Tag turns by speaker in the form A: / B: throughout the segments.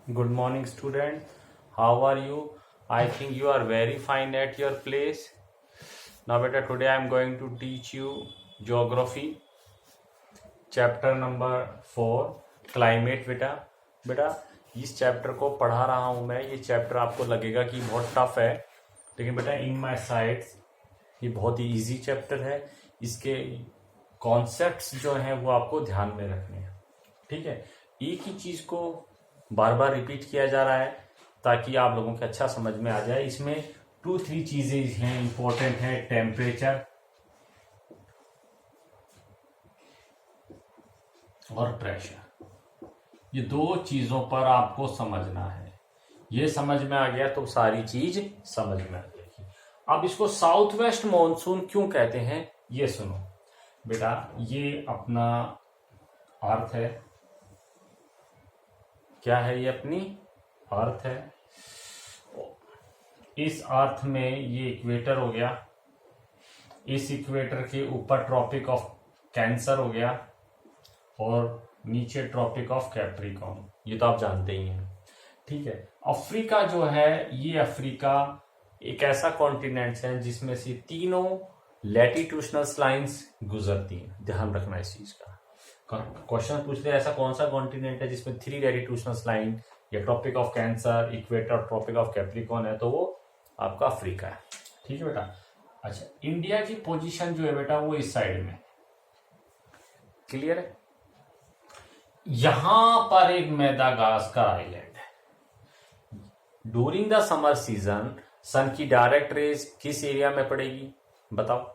A: Good morning, student. How are you? I think you are very fine at your place. Now, beta, today I am going to teach you geography, chapter number 4, climate. बेटा इस chapter को पढ़ा रहा हूँ मैं. ये chapter आपको लगेगा कि बहुत टफ है, लेकिन बेटा इन माय साइड्स ये बहुत ही इजी चैप्टर है. इसके कॉन्सेप्ट्स जो हैं वो आपको ध्यान में रखने हैं. ठीक है, एक ही चीज को बार बार रिपीट किया जा रहा है ताकि आप लोगों को अच्छा समझ में आ जाए. इसमें 2-3 चीजें हैं इंपॉर्टेंट है. टेम्परेचर और प्रेशर, ये दो चीजों पर आपको समझना है. ये समझ में आ गया तो सारी चीज समझ में आ जाएगी. अब इसको साउथ वेस्ट मॉनसून क्यों कहते हैं ये सुनो बेटा. ये अपना अर्थ है. क्या है ये? अपनी अर्थ है. इस अर्थ में ये इक्वेटर हो गया. इस इक्वेटर के ऊपर ट्रॉपिक ऑफ कैंसर हो गया और नीचे ट्रॉपिक ऑफ कैप्रिकॉर्न. ये तो आप जानते ही हैं. ठीक है, अफ्रीका जो है, ये अफ्रीका एक ऐसा कॉन्टिनेंट है जिसमें से तीनों लैटिट्यूडनल लाइंस गुजरती हैं. ध्यान रखना इस चीज का. क्वेश्चन पूछते हैं ऐसा कौन सा कॉन्टिनेंट है जिसमें 3 लैटिट्यूडनल लाइन या tropic of cancer, equator, tropic of capricorn है, तो वो आपका अफ्रीका है. ठीक है बेटा. अच्छा, इंडिया की पोजीशन जो है बेटा वो इस साइड में. क्लियर है? यहां पर एक मेडागास्कर आइलैंड है. ड्यूरिंग द समर सीजन सन की डायरेक्ट रेज किस एरिया में पड़ेगी बताओ?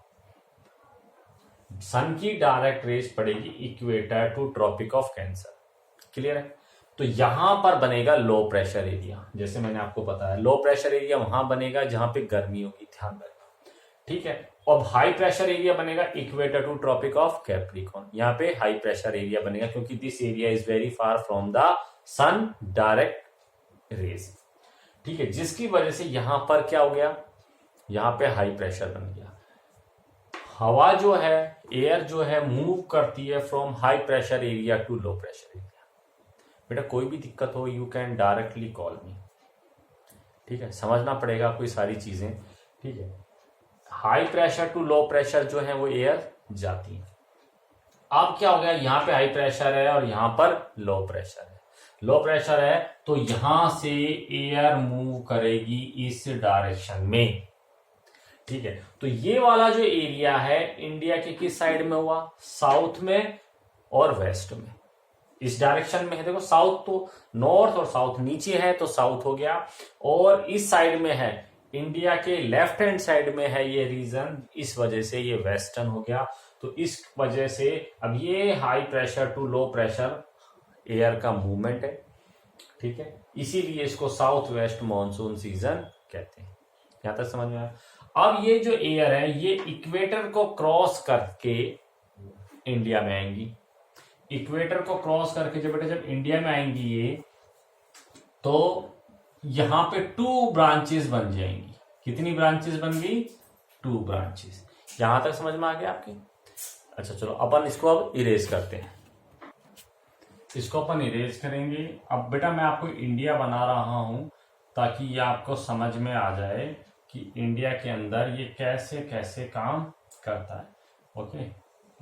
A: सन की डायरेक्ट रेज पड़ेगी equator to tropic of cancer. Clear है? तो यहां पर बनेगा लो प्रेशर एरिया. जैसे मैंने आपको बताया, लो प्रेशर एरिया वहां बनेगा जहां पे गर्मी होगी. ध्यान रखना. ठीक है. अब हाई प्रेशर एरिया बनेगा equator to tropic of capricorn. यहाँ पे हाई प्रेशर एरिया बनेगा क्योंकि this area is very far from the sun direct rays. ठीक है, जिसकी वजह से यहां पर क्या हो गया, यहां पे हाई प्रेशर बन गया. हवा जो है, एयर जो है, मूव करती है from high pressure area to low pressure area. बेटा कोई भी दिक्कत हो you can directly call me. ठीक है, समझना पड़ेगा आपको ये सारी चीजें. ठीक है, high pressure to low pressure जो है वो एयर जाती है. अब क्या हो गया, यहां पे हाई प्रेशर है और यहां पर लो प्रेशर है. लो प्रेशर है तो यहां से एयर मूव करेगी इस डायरेक्शन में. ठीक है, तो ये वाला जो एरिया है इंडिया के किस साइड में हुआ? साउथ में और वेस्ट में. इस डायरेक्शन में है. देखो साउथ तो नॉर्थ और साउथ नीचे है तो साउथ हो गया, और इस साइड में है इंडिया के लेफ्ट हैंड साइड में है ये रीजन, इस वजह से ये वेस्टर्न हो गया. तो इस वजह से अब ये high pressure to low pressure air का मूवमेंट है. ठीक है, इसीलिए इसको साउथ वेस्ट मॉनसून सीजन कहते हैं. यहां तक समझ में आया? अब ये जो एयर है ये इक्वेटर को क्रॉस करके इंडिया में आएंगी. इक्वेटर को क्रॉस करके जब इंडिया में आएंगी ये, तो यहां पे 2 ब्रांचेस बन जाएंगी. कितनी ब्रांचेस बन गई? 2 ब्रांचेस. यहां तक समझ में आ गया आपके? अच्छा चलो अपन इसको अब इरेज करते हैं. इसको अपन इरेज करेंगे. अब बेटा मैं आपको इंडिया बना रहा हूं ताकि ये आपको समझ में आ जाए कि इंडिया के अंदर ये कैसे कैसे काम करता है. Okay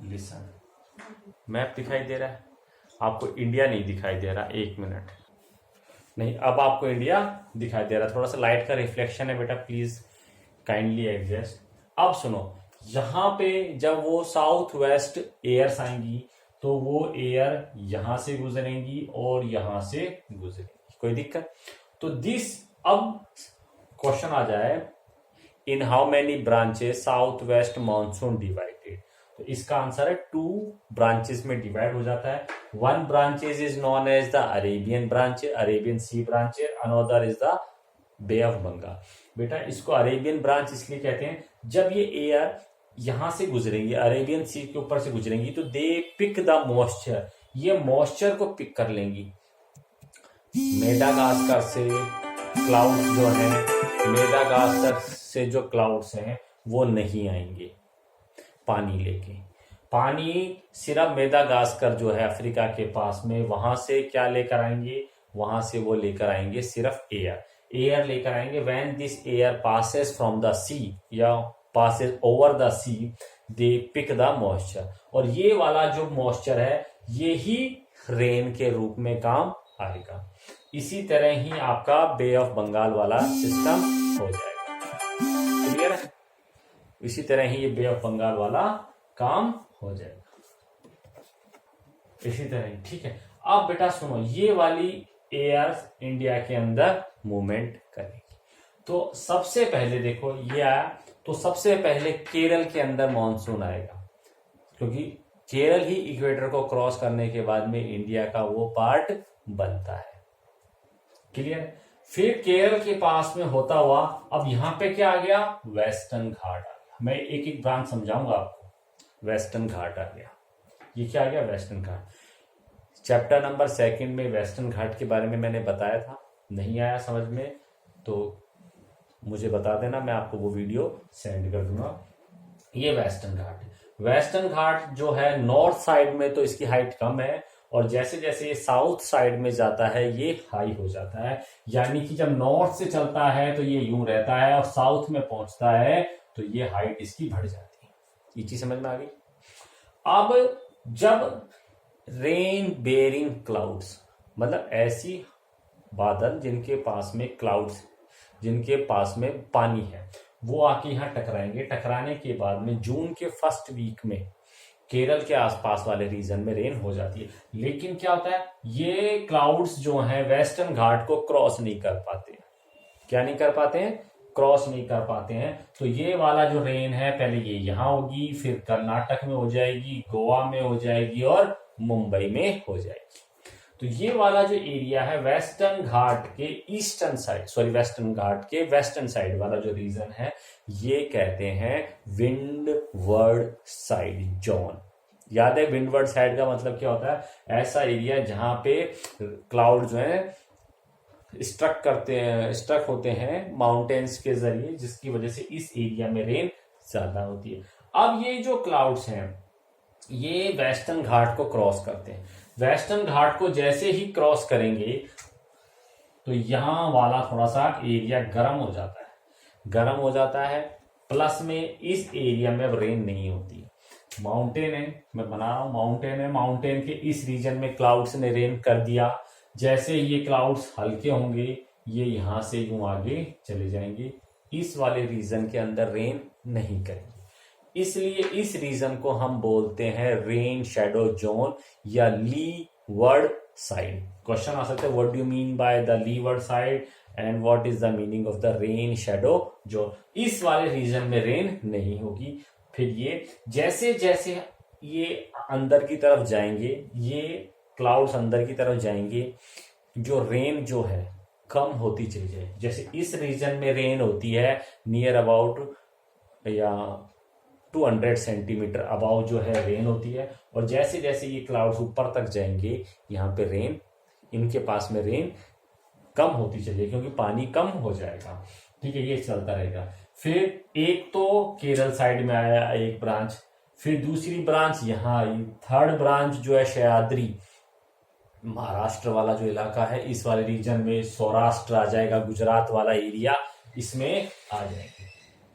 A: listen. मैप दिखाई दे रहा है आपको? इंडिया नहीं दिखाई दे रहा. 1 मिनट. नहीं, अब आपको इंडिया दिखाई दे रहा. थोड़ा सा लाइट का रिफ्लेक्शन है बेटा, प्लीज काइंडली एडजस्ट. अब सुनो, यहां पे जब वो साउथ वेस्ट एयर्स आएंगी तो वो एयर यहां से गुजरेंगी और यहां से गुजरेंगी. कोई दिक्कत? तो दिस, अब क्वेश्चन आ जाए, in how many branches south west monsoon divided. तो इसका आंसर है 2 ब्रांचेस में डिवाइड हो जाता है. 1 branches is known as the Arabian branch, Arabian sea branch. Another is the bay of Bengal. बेटा इसको अरेबियन ब्रांच इसलिए कहते हैं, जब ये एयर यहां से गुजरेंगी, अरेबियन सी के ऊपर से गुजरेंगी, तो दे पिक द मॉइस्चर. ये मॉइस्चर को पिक कर लेंगी. मेडागास्कर से क्लाउड्स जो है, मेडागास्कर से जो क्लाउड्स हैं वो नहीं आएंगे पानी लेके. पानी सिर्फ मेडागास्कर जो है अफ्रीका के पास में, वहां से क्या लेकर आएंगे? वहां से वो लेकर आएंगे सिर्फ एयर लेकर आएंगे। When this air passes from the sea या passes over the sea they pick the moisture, और ये वाला जो मॉइस्चर है ये ही रेन के रूप में काम आएगा। इसी तरह ही आपका बे ऑफ बंगाल वाला सिस्टम हो जाएगा। क्लियर है? इसी तरह ही ये बे ऑफ बंगाल वाला काम हो जाएगा इसी तरह ही। ठीक है, अब बेटा सुनो, ये वाली एयर इंडिया के अंदर मूवमेंट करेगी। तो सबसे पहले देखो ये आया, तो सबसे पहले केरल के अंदर मॉनसून आएगा, क्योंकि केरल ही इक्वेटर को क्रॉस करने के बाद में इंडिया का वो पार्ट बनता है। क्लियर? फिर केरल के पास में होता हुआ अब यहां पे क्या आ गया, वेस्टर्न घाट आ गया। मैं एक एक ब्रांच समझाऊंगा आपको। वेस्टर्न घाट आ गया, ये क्या आ गया, वेस्टर्न घाट। चैप्टर नंबर 2 में वेस्टर्न घाट के बारे में मैंने बताया था, नहीं आया समझ में तो मुझे बता देना, मैं आपको वो वीडियो सेंड कर दूंगा। ये वेस्टर्न घाट है। वेस्टर्न घाट जो है नॉर्थ साइड में तो इसकी हाइट कम है, और जैसे जैसे ये साउथ साइड में जाता है ये हाई हो जाता है। यानी कि जब नॉर्थ से चलता है तो ये यूं रहता है, और साउथ में पहुंचता है तो ये हाइट इसकी बढ़ जाती है। ये चीज समझ में आ गई? अब जब रेन बेरिंग क्लाउड्स, मतलब ऐसी बादल जिनके पास में क्लाउड्स, जिनके पास में पानी है, वो आके यहाँ टकराएंगे। टकराने के बाद में जून के फर्स्ट वीक में केरल के आसपास वाले रीजन में रेन हो जाती है। लेकिन क्या होता है, ये क्लाउड्स जो हैं वेस्टर्न घाट को क्रॉस नहीं कर पाते। क्या नहीं कर पाते हैं? क्रॉस नहीं कर पाते हैं। तो ये वाला जो रेन है पहले ये यहां होगी, फिर कर्नाटक में हो जाएगी, गोवा में हो जाएगी और मुंबई में हो जाएगी। तो ये वाला जो एरिया है वेस्टर्न घाट के ईस्टर्न साइड, सॉरी वेस्टर्न घाट के वेस्टर्न साइड वाला जो रीजन है, ये कहते हैं विंडवर्ड साइड जोन। याद है विंडवर्ड साइड का मतलब क्या होता है? ऐसा एरिया जहां पे क्लाउड जो है स्ट्रक होते हैं माउंटेन्स के जरिए, जिसकी वजह से इस एरिया में रेन ज्यादा होती है। अब ये जो क्लाउड्स हैं ये वेस्टर्न घाट को क्रॉस करते हैं। वेस्टर्न घाट को जैसे ही क्रॉस करेंगे तो यहां वाला थोड़ा सा एरिया गर्म हो जाता है। गर्म हो जाता है, प्लस में इस एरिया में अब रेन नहीं होती। माउंटेन है, मैं बना रहा हूं माउंटेन है, माउंटेन के इस रीजन में क्लाउड्स ने रेन कर दिया। जैसे ये क्लाउड्स हल्के होंगे ये यहां से यूं आगे चले जाएंगे, इस वाले रीजन के अंदर रेन नहीं करेंगे। इसलिए इस रीजन को हम बोलते हैं रेन शेडो जोन या लीवर्ड साइड। क्वेश्चन आ सकता है what do you mean by the levered side and what is the meaning of the rain shadow zone. इस वाले रीजन में रेन नहीं होगी। फिर ये जैसे जैसे ये अंदर की तरफ जाएंगे, ये क्लाउड्स अंदर की तरफ जाएंगे, जो रेन जो है कम होती चली जाए। जैसे इस रीजन में रेन होती है नियर अबाउट या 200 सेंटीमीटर अबाउ जो है रेन होती है, और जैसे जैसे ये क्लाउड्स ऊपर तक जाएंगे यहाँ पे रेन, इनके पास में रेन कम होती चलिए क्योंकि पानी कम हो जाएगा। ठीक है, ये चलता रहेगा। फिर एक तो केरल साइड में आया एक ब्रांच, फिर दूसरी ब्रांच यहाँ आई, थर्ड ब्रांच जो है सह्याद्री महाराष्ट्र वाला जो इलाका है, इस वाले रीजन में सौराष्ट्र आ जाएगा, गुजरात वाला एरिया इसमें आ जाएंगे।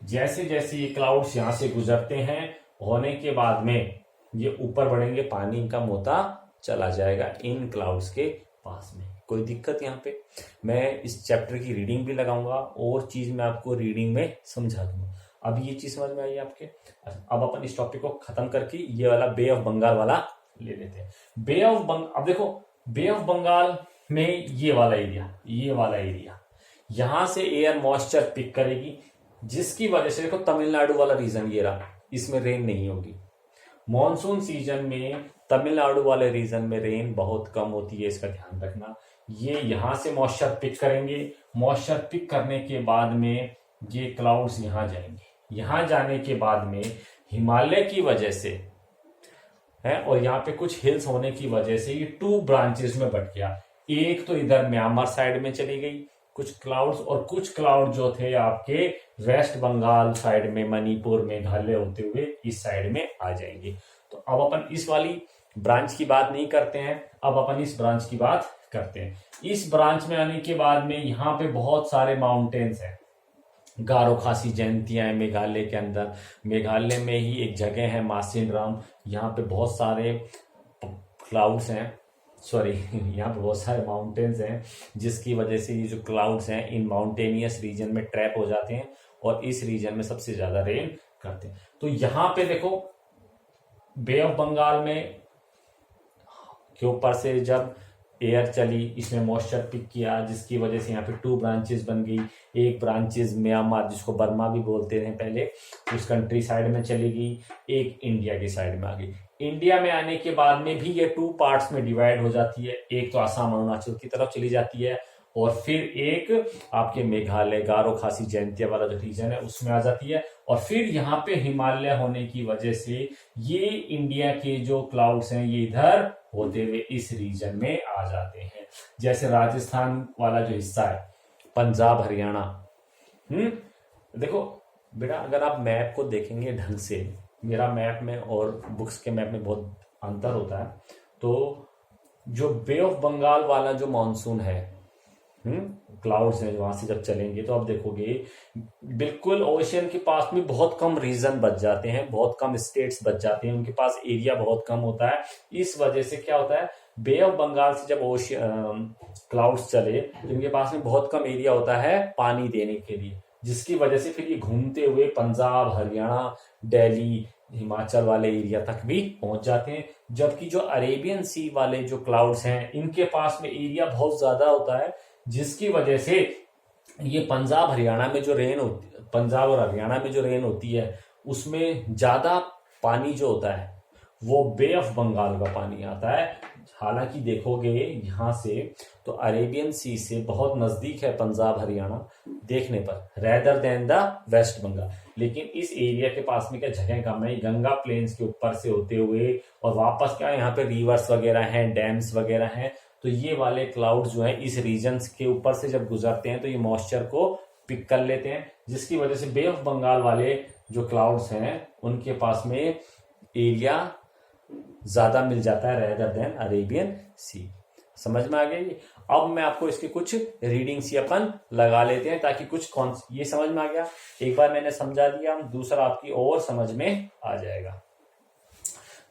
A: जैसे जैसे ये क्लाउड्स यहां से गुजरते हैं होने के बाद में ये ऊपर बढ़ेंगे, पानी कम होता चला जाएगा इन क्लाउड्स के पास में। कोई दिक्कत यहाँ पे? मैं इस चैप्टर की रीडिंग भी लगाऊंगा और चीज मैं आपको रीडिंग में समझा दूंगा। अब ये चीज समझ में आई आपके? अब अपन इस टॉपिक को खत्म करके ये वाला बे ऑफ बंगाल वाला ले लेते हैं। बे ऑफ बंगाल, अब देखो बे ऑफ बंगाल में ये वाला एरिया यहां से एयर मॉइस्चर पिक करेगी, जिसकी वजह से देखो तमिलनाडु वाला रीजन ये रहा, इसमें रेन नहीं होगी। मॉनसून सीजन में तमिलनाडु वाले रीजन में रेन बहुत कम होती है, इसका ध्यान रखना। ये यहां से मॉइस्चर पिक करेंगे, मॉइस्चर पिक करने के बाद में ये क्लाउड्स यहां जाएंगे। यहां जाने के बाद में हिमालय की वजह से है और यहाँ पे कुछ हिल्स होने की वजह से ये 2 ब्रांचेस में बट गया। एक तो इधर म्यांमार साइड में चली गई कुछ क्लाउड्स, और कुछ क्लाउड जो थे आपके वेस्ट बंगाल साइड में, मणिपुर, मेघालय होते हुए इस साइड में आ जाएंगे। तो अब अपन इस वाली ब्रांच की बात नहीं करते हैं, अब अपन इस ब्रांच की बात करते हैं। इस ब्रांच में आने के बाद में यहाँ पे बहुत सारे माउंटेन्स हैं, गारो खासी जयंतियां है मेघालय के अंदर। मेघालय में ही एक जगह है मासिनराम, यहाँ पे बहुत सारे क्लाउड्स हैं, सॉरी यहाँ पे बहुत सारे माउंटेन्स हैं, जिसकी वजह से ये जो क्लाउड्स हैं इन माउंटेनियस रीजन में ट्रैप हो जाते हैं और इस रीजन में सबसे ज्यादा रेन करते हैं। तो यहाँ पे देखो बे ऑफ बंगाल में के ऊपर से जब एयर चली, इसने मॉइस्चर पिक किया, जिसकी वजह से यहाँ पे 2 ब्रांचेस बन गई। एक ब्रांचेस म्यांमार, जिसको बर्मा भी बोलते थे पहले, उस कंट्री साइड में चली गई, एक इंडिया की साइड में आ गई। इंडिया में आने के बाद में भी ये 2 पार्ट्स में डिवाइड हो जाती है, एक तो आसाम अरुणाचल की तरफ चली जाती है और फिर एक आपके मेघालय गारो खासी जयंतिया वाला जो रीजन है उसमें आ जाती है। और फिर यहाँ पे हिमालय होने की वजह से ये इंडिया के जो क्लाउड्स हैं ये इधर होते हुए इस रीजन में आ जाते हैं। जैसे राजस्थान वाला जो हिस्सा है, पंजाब हरियाणा, देखो बेटा अगर आप मैप को देखेंगे ढंग से, मेरा मैप में और बुक्स के मैप में बहुत अंतर होता है। तो जो बे ऑफ बंगाल वाला जो मानसून है, क्लाउड्स हैं, वहां से जब चलेंगे तो आप देखोगे बिल्कुल ओशियन के पास में बहुत कम रीजन बच जाते हैं, बहुत कम स्टेट्स बच जाते हैं, उनके पास एरिया बहुत कम होता है। इस वजह से क्या होता है, बे ऑफ बंगाल से जब ओशियन क्लाउड्स चले तो इनके पास में बहुत कम एरिया होता है पानी देने के लिए, जिसकी वजह से फिर ये घूमते हुए पंजाब हरियाणा दिल्ली हिमाचल वाले एरिया तक भी पहुंच जाते हैं। जबकि जो अरेबियन सी वाले जो क्लाउड्स हैं इनके पास में एरिया बहुत ज्यादा होता है, जिसकी वजह से ये पंजाब हरियाणा में जो रेन होती है, पंजाब और हरियाणा में जो रेन होती है उसमें ज्यादा पानी जो होता है वो बे ऑफ बंगाल का पानी आता है। हालांकि देखोगे यहाँ से तो अरेबियन सी से बहुत नजदीक है पंजाब हरियाणा देखने पर, rather than the West Bengal, लेकिन इस एरिया के पास में क्या जगह कम है, गंगा प्लेन्स के ऊपर से होते हुए और वापस क्या यहाँ पे रिवर्स वगैरह हैं, डैम्स वगैरह हैं। तो ये वाले क्लाउड्स जो है इस रीजन के ऊपर से जब गुजरते हैं तो ये मॉइस्चर को पिक कर लेते हैं, जिसकी वजह से बे ऑफ बंगाल वाले जो क्लाउड्स हैं उनके पास में एरिया ज्यादा मिल जाता है रेदर देन अरेबियन सी। समझ में आ गया? अब मैं आपको इसके कुछ रीडिंग्स अपन लगा लेते हैं ताकि कुछ ये समझ में आ गया। एक बार मैंने समझा दिया, दूसरा आपकी और समझ में आ जाएगा।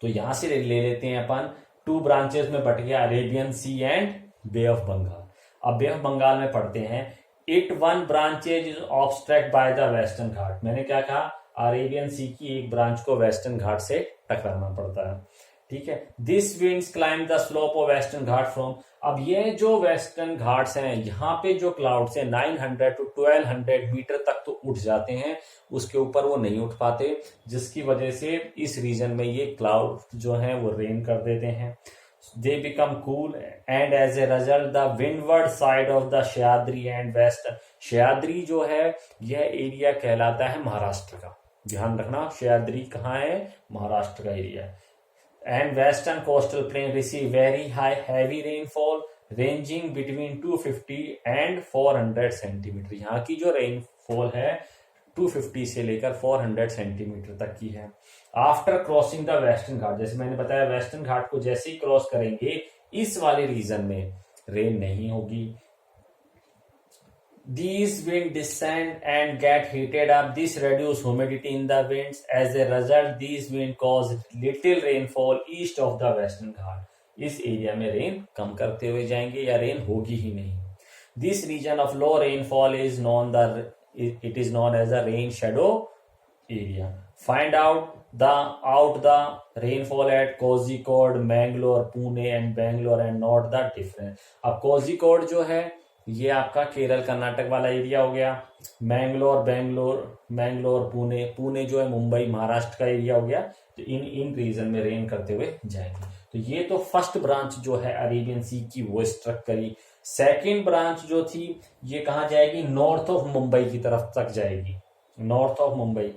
A: तो यहां से ले लेते हैं अपन, 2 ब्रांचेस में बट गया Arabian sea and bay of Bengal. अब बे ऑफ बंगाल में पढ़ते हैं, it 1 branches is obstruct by the western Ghat. मैंने क्या कहा, अरेबियन सी की एक ब्रांच को वेस्टर्न घाट से टकराना पड़ता है, ठीक है। This winds climb the slope of western Ghat from, अब ये जो वेस्टर्न घाट्स हैं यहाँ पे जो क्लाउड्स हैं 900 to 1200 मीटर तक तो उठ जाते हैं, उसके ऊपर वो नहीं उठ पाते, जिसकी वजह से इस रीजन में ये क्लाउड जो हैं वो रेन कर देते हैं। They become cool and as a result the windward side of the Sahyadri and west, Sahyadri जो है यह एरिया कहलाता है महाराष्ट्र का, ध्यान रखना सह्याद्री कहाँ है, महाराष्ट्र का एरिया है। And western coastal plain receive very high heavy rainfall ranging between 250 and 400 centimetre. यहाँ की जो रेनफॉल है 250 से लेकर 400 सेंटीमीटर तक की है। आफ्टर क्रॉसिंग द वेस्टर्न घाट, जैसे मैंने बताया वेस्टर्न घाट को जैसे ही क्रॉस करेंगे इस वाले रीजन में रेन नहीं होगी। These winds descend and get heated up. This reduces humidity in the winds. As a result, these winds cause little rainfall east of the western Ghat. इस एरिया में रेन कम करते हुए जाएंगे या रेन होगी ही नहीं। This region of low rainfall is known as the rain shadow area. Find out the rainfall at Kozhikode, Mangalore, Pune and Bangalore and note the difference. अब Kozhikode जो है ये आपका केरल कर्नाटक वाला एरिया हो गया, मैंगलोर पुणे जो है मुंबई महाराष्ट्र का एरिया हो गया। तो इन रीजन में रेन करते हुए जाएंगे। तो ये तो फर्स्ट ब्रांच जो है अरेबियन सी की वो स्ट्रक करी। सेकेंड ब्रांच जो थी ये कहाँ जाएगी, नॉर्थ ऑफ मुंबई की तरफ तक जाएगी, north of Mumbai.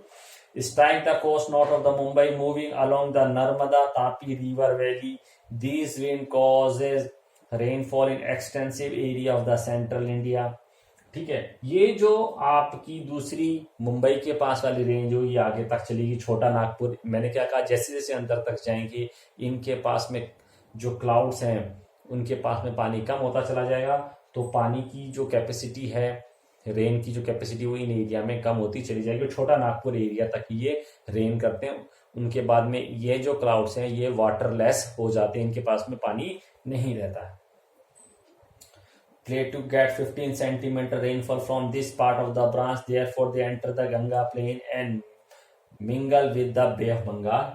A: Strike the coast north of the Mumbai moving along the Narmada Tapi river valley. This wind causes rainfall in extensive area of the central India, ठीक है। ये जो आपकी दूसरी मुंबई के पास वाली रेंज हो ये आगे तक चलेगी, छोटा नागपुर। मैंने क्या कहा, जैसे जैसे अंदर तक जाएंगे इनके पास में जो क्लाउड्स हैं उनके पास में पानी कम होता चला जाएगा, तो पानी की जो कैपेसिटी है, रेन की जो कैपेसिटी वो इन एरिया में कम होती चली जाएगी। छोटा नागपुर एरिया तक ये रेन करते हैं, उनके बाद में ये जो क्लाउड्स हैं ये वाटरलेस हो जाते हैं, इनके पास में पानी नहीं रहता है। They to get 15 centimeter rainfall from this part of the branch, therefore they enter the Ganga plain and mingle with the Bay of Bengal।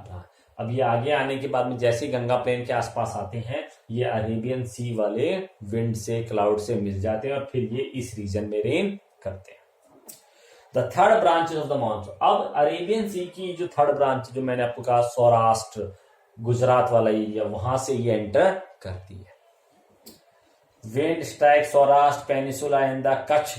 A: अब ये आगे आने के बाद में जैसे ही गंगा प्लेन के आसपास आते हैं, ये अरेबियन सी वाले विंड से, क्लाउड से मिल जाते हैं और फिर ये इस रीजन में रेन करते हैं। The third branches of the monsoon, अब अरेबियन सी की जो थर्ड ब्रांच जो मैंने आपको कहा सौराष्ट्र गुजरात वाला एरिया, वहां से ये एंटर करती है। Wind strike Saurashtra peninsula and the Kutch,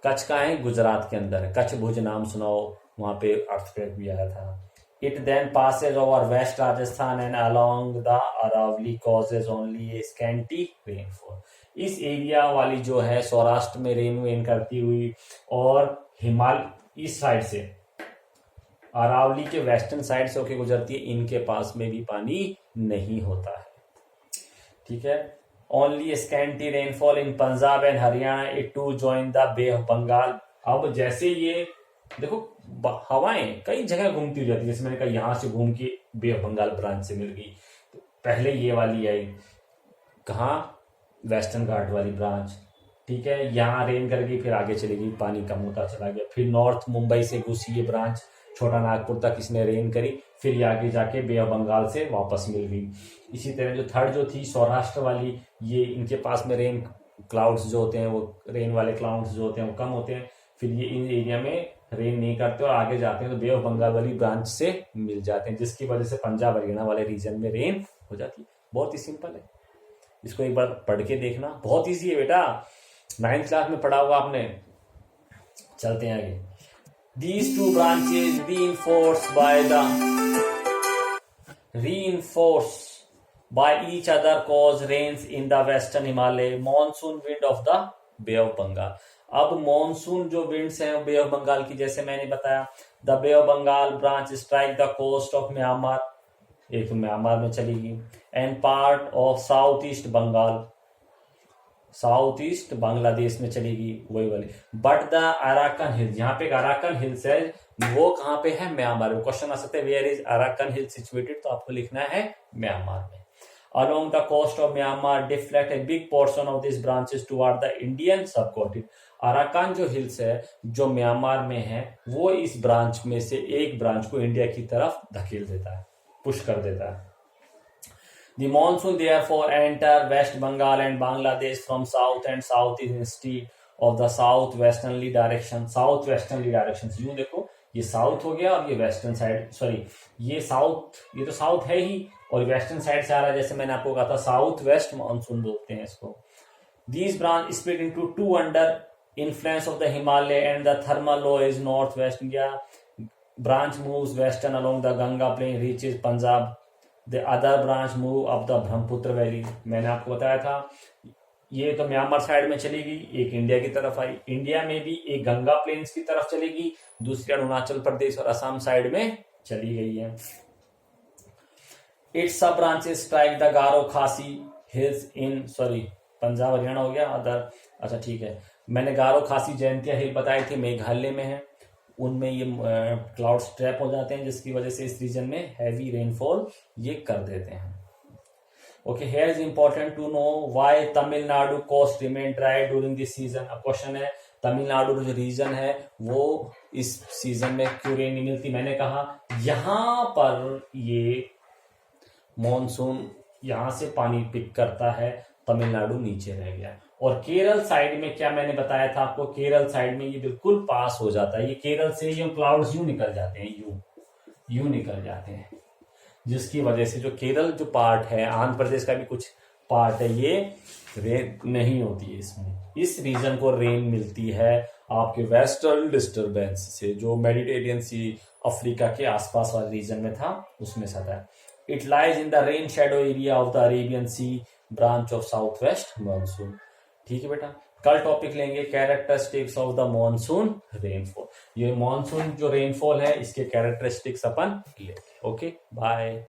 A: Kutch का है गुजरात के अंदर है, कच्छ भुज नाम सुनाओ, वहां पे अर्थक्वेक भी आया था। It then passes over west Rajasthan and along the Aravalli causes only a scanty rainfall. इस एरिया वाली जो है सौराष्ट्र में रेन करती हुई और हिमालय इस साइड से अरावली के वेस्टर्न साइड से होके गुजरती है, इनके पास में भी पानी नहीं होता है। ठीक है, only scanty rainfall in Punjab and Haryana, it to join the bay of Bengal. अब जैसे ये देखो हवाएं कई जगह घूमती हो जाती है, जैसे मैंने कहा यहां से घूम के बे ऑफ बंगाल ब्रांच से मिल गई, तो पहले ये वाली आई कहाँ, वेस्टर्न घाट वाली ब्रांच। ठीक है, यहाँ रेन कर गई, फिर आगे चलेगी, पानी कम होता चला गया, फिर नॉर्थ मुंबई से घुसी ये ब्रांच, छोटा नागपुर तक इसने रेन करी, फिर ये आगे जाके बे ऑफ बंगाल से वापस मिल गई। इसी तरह जो थर्ड जो थी सौराष्ट्र वाली, ये इनके पास में रेन क्लाउड्स जो होते हैं, वो रेन वाले क्लाउड्स जो होते हैं वो कम होते हैं, फिर ये इन एरिया में रेन नहीं करते और आगे जाते हैं तो बे ऑफ बंगाल वाली ब्रांच से मिल जाते हैं, जिसकी वजह से पंजाब हरियाणा वाले रीजन में रेन हो जाती है। बहुत ही सिंपल है, इसको एक बार पढ़ के देखना, बहुत ईजी है बेटा, 9th क्लास में पढ़ा होगा आपने। चलते हैं आगे। These two branches reinforced by each other cause rains in the western Himalaya, monsoon wind of the Bay of Bengal। अब मॉनसून जो विंड्स हैं बे ऑफ बंगाल की, जैसे मैंने बताया, the bay of Bengal branch strike the coast of Myanmar, एक तो Myanmar में चलेगी, and part of south east Bengal, south east Bangladesh में चलेगी वही वाली। बट द अराकन हिल्स, यहाँ पे अराकन हिल्स है, वो कहाँ पे है, म्यांमार में। क्वेश्चन आ सकते हैं where is Arakan hill situated, तो आपको लिखना है म्यांमार में। Along the coast of Myanmar deflect a big portion of this branches toward the Indian subcontinent. Arakan जो हिल्स है जो म्यांमार में है, वो इस ब्रांच में से एक ब्रांच को इंडिया की तरफ धकेल देता है, पुश कर देता है। The monsoon therefore enter West Bengal and Bangladesh from south and southeast instead of the southwesterly direction। southwesterly direction यूं देखो, ये साउथ हो गया और ये वेस्टर्न साइड, सॉरी ये साउथ, ये तो साउथ है ही और वेस्टर्न साइड से आ रहा है, जैसे मैंने आपको कहा था साउथ वेस्ट मानसून बोलते हैं इसको। These branch split into two under influence of the Himalaya and the thermal low is northwest India। Branch moves western along the Ganga plain, reaches Punjab। The other branch move up the Brahmaputra valley. मैंने आपको बताया था ये तो Myanmar side में चलेगी, एक India की तरफ आई, इंडिया में भी एक गंगा प्लेन्स की तरफ चलेगी, दूसरी अरुणाचल प्रदेश और असम साइड में चली गई है। इट्स सब ब्रांचेस स्ट्राइक द गारो खासी हिल्स इन, सॉरी पंजाब हरियाणा हो गया अदर, अच्छा ठीक है, मैंने गारो खासी जयंतिया हिल बताई थी, मेघालय में है, उनमें ये क्लाउड्स ट्रैप हो जाते हैं, जिसकी वजह से इस रीजन में हैवी रेनफॉल ये कर देते हैं। Okay, here is important to know why Tamil Nadu coast remain dry during this season. अब क्वेश्चन है तमिलनाडु जो रीजन है वो इस सीजन में क्यों रेन नहीं मिलती। मैंने कहा यहां पर ये मॉनसून यहां से पानी पिक करता है, तमिलनाडु नीचे रह गया। और केरल साइड में क्या मैंने बताया था आपको, केरल साइड में ये बिल्कुल पास हो जाता है, ये केरल से यूं क्लाउड्स यूं निकल जाते हैं, यूं निकल जाते हैं, जिसकी वजह से जो केरल जो पार्ट है, आंध्र प्रदेश का भी कुछ पार्ट है, ये रेन नहीं होती है इसमें। इस रीजन को रेन मिलती है आपके वेस्टर्न डिस्टर्बेंस से, जो मेडिटेरियन सी अफ्रीका के आसपास वाले रीजन में था उसमें से आता है। It lies in the rain shadow area of the Arabian sea branch of south west monsoon. ठीक है बेटा, कल टॉपिक लेंगे characteristics of the monsoon rainfall. ये मॉनसून जो रेनफॉल है इसके कैरेक्टरिस्टिक्स अपन लेंगे। Okay, bye.